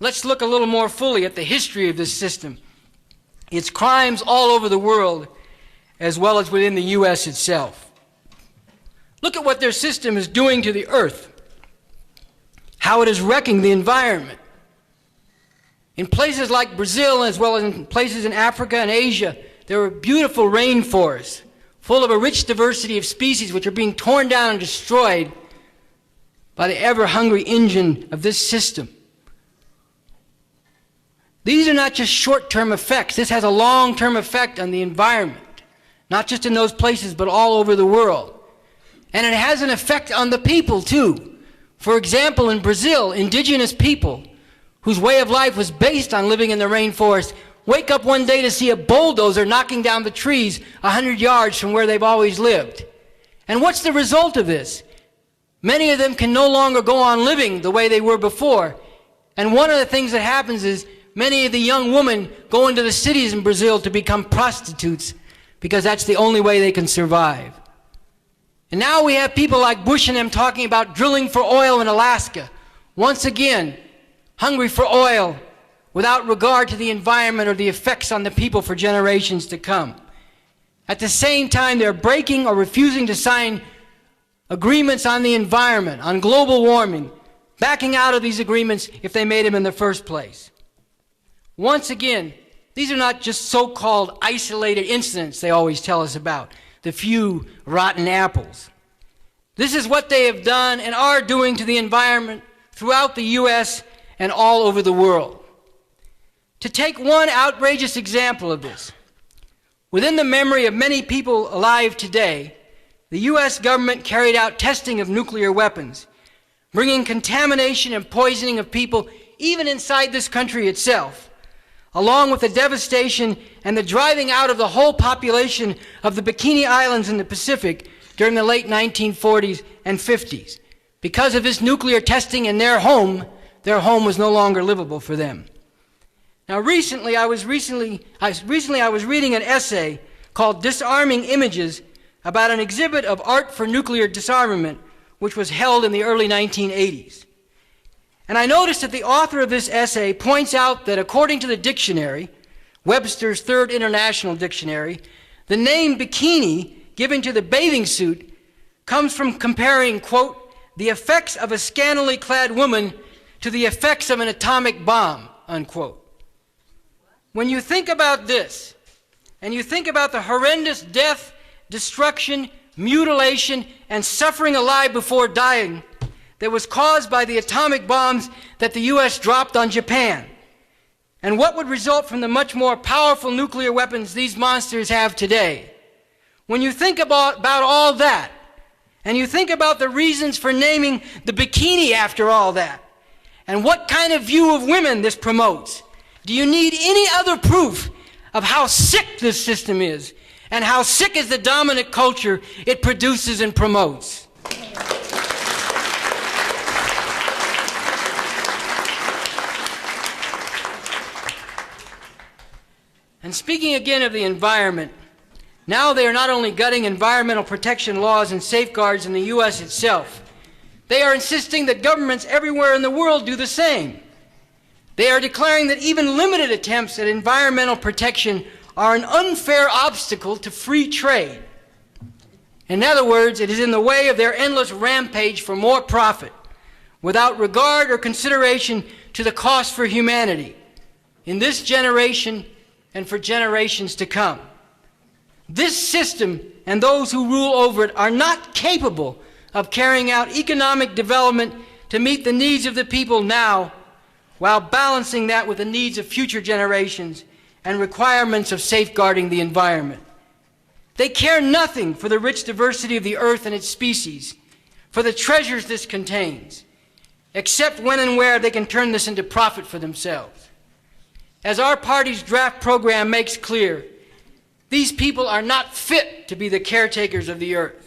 let's look a little more fully at the history of this system, its crimes all over the world, as well as within the U.S. itself. Look at what their system is doing to the earth, how it is wrecking the environment. In places like Brazil, as well as in places in Africa and Asia, there are beautiful rainforests full of a rich diversity of species which are being torn down and destroyed by the ever-hungry engine of this system. These are not just short-term effects. This has a long-term effect on the environment, not just in those places, but all over the world. And it has an effect on the people, too. For example, in Brazil, indigenous people, whose way of life was based on living in the rainforest, wake up one day to see a bulldozer knocking down the trees 100 yards from where they've always lived. And what's the result of this? Many of them can no longer go on living the way they were before. And one of the things that happens is many of the young women go into the cities in Brazil to become prostitutes because that's the only way they can survive. And now we have people like Bush and them talking about drilling for oil in Alaska. Once again, hungry for oil without regard to the environment or the effects on the people for generations to come. At the same time, they're breaking or refusing to sign agreements on the environment, on global warming, backing out of these agreements if they made them in the first place. Once again, these are not just so-called isolated incidents they always tell us about, the few rotten apples. This is what they have done and are doing to the environment throughout the U.S. and all over the world. To take one outrageous example of this, within the memory of many people alive today, the U.S. government carried out testing of nuclear weapons, bringing contamination and poisoning of people even inside this country itself, along with the devastation and the driving out of the whole population of the Bikini Islands in the Pacific during the late 1940s and 50s. Because of this nuclear testing in their home was no longer livable for them. Now recently I was reading an essay called Disarming Images about an exhibit of art for nuclear disarmament which was held in the early 1980s. And I noticed that the author of this essay points out that according to the dictionary, Webster's Third International Dictionary, the name bikini given to the bathing suit comes from comparing, quote, the effects of a scantily clad woman to the effects of an atomic bomb, unquote. When you think about this, and you think about the horrendous death, destruction, mutilation, and suffering alive before dying that was caused by the atomic bombs that the U.S. dropped on Japan, and what would result from the much more powerful nuclear weapons these monsters have today, when you think about all that, and you think about the reasons for naming the bikini after all that, and what kind of view of women this promotes, do you need any other proof of how sick this system is and how sick is the dominant culture it produces and promotes? And speaking again of the environment, now they are not only gutting environmental protection laws and safeguards in the U.S. itself, they are insisting that governments everywhere in the world do the same. They are declaring that even limited attempts at environmental protection are an unfair obstacle to free trade. In other words, it is in the way of their endless rampage for more profit, without regard or consideration to the cost for humanity, in this generation and for generations to come. This system and those who rule over it are not capable of carrying out economic development to meet the needs of the people now, while balancing that with the needs of future generations and requirements of safeguarding the environment. They care nothing for the rich diversity of the earth and its species, for the treasures this contains, except when and where they can turn this into profit for themselves. As our party's draft program makes clear, these people are not fit to be the caretakers of the earth.